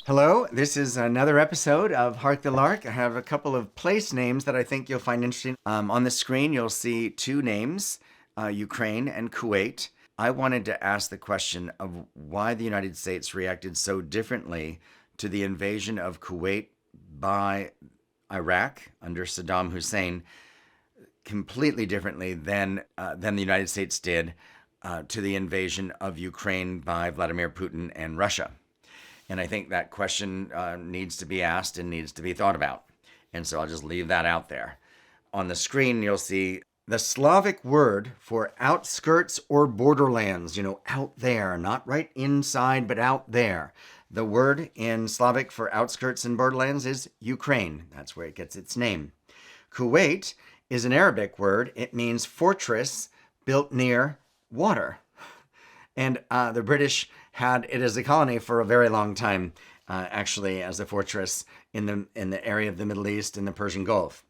Hello, this is another episode of Hark the Lark. I have a couple of place names that I think you'll find interesting. On the screen, you'll see two names, Ukraine and Kuwait. I wanted to ask the question of why the United States reacted so differently to the invasion of Kuwait by Iraq under Saddam Hussein, completely differently than the United States did to the invasion of Ukraine by Vladimir Putin and Russia. And I think that question needs to be asked and needs to be thought about. And so I'll just leave that out there. On the screen, you'll see the Slavic word for outskirts or borderlands, out there, not right inside, but out there. The word in Slavic for outskirts and borderlands is Ukraine. That's where it gets its name. Kuwait is an Arabic word. It means fortress built near water. And the British had it as a colony for a very long time, actually as a fortress in the area of the Middle East and the Persian Gulf.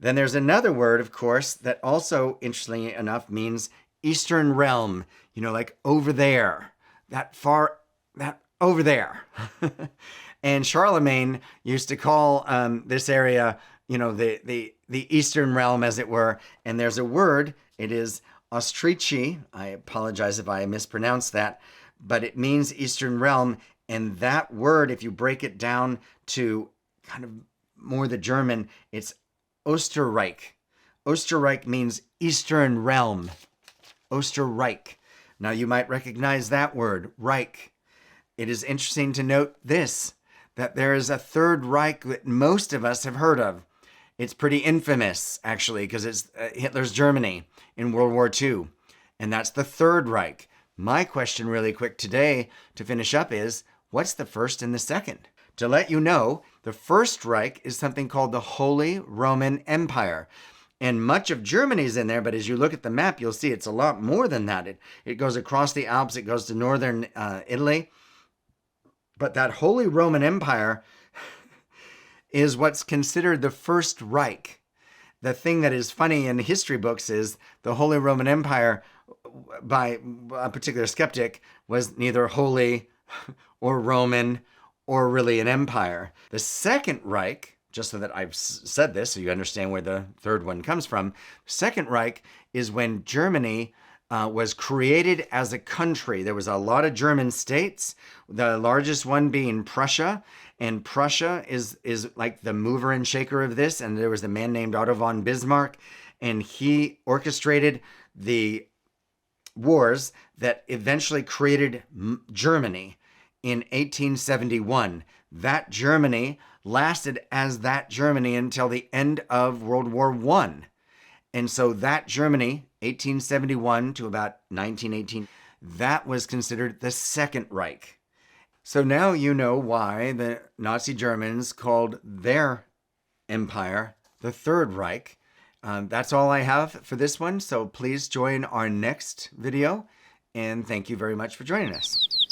Then there's another word, of course, that also, interestingly enough, means Eastern realm, like over there, that over there. And Charlemagne used to call this area, the Eastern realm, as it were. And there's a word, it is Ostrici. I apologize if I mispronounced that, but it means Eastern realm. And that word, if you break it down to kind of more the German, it's Osterreich. Osterreich means Eastern realm. Osterreich. Now you might recognize that word, Reich. It is interesting to note this, that there is a Third Reich that most of us have heard of. It's pretty infamous, actually, because it's Hitler's Germany in World War II. And that's the Third Reich. My question really quick today to finish up is, what's the first and the second? To let you know, the First Reich is something called the Holy Roman Empire. And much of Germany's in there, but as you look at the map, you'll see it's a lot more than that. It goes across the Alps, it goes to northern Italy. But that Holy Roman Empire is what's considered the First Reich. The thing that is funny in history books is the Holy Roman Empire, by a particular skeptic, was neither holy or Roman or really an empire. The Second Reich, just so that I've said this so you understand where the third one comes from, Second Reich is when Germany was created as a country. There was a lot of German states, the largest one being Prussia. And Prussia is like the mover and shaker of this. And there was a man named Otto von Bismarck, and he orchestrated the wars that eventually created Germany in 1871. That Germany lasted as that Germany until the end of World War I. And so that Germany, 1871 to about 1918, that was considered the Second Reich. So now you know why the Nazi Germans called their empire the Third Reich. That's all I have for this one, so please join our next video, and thank you very much for joining us.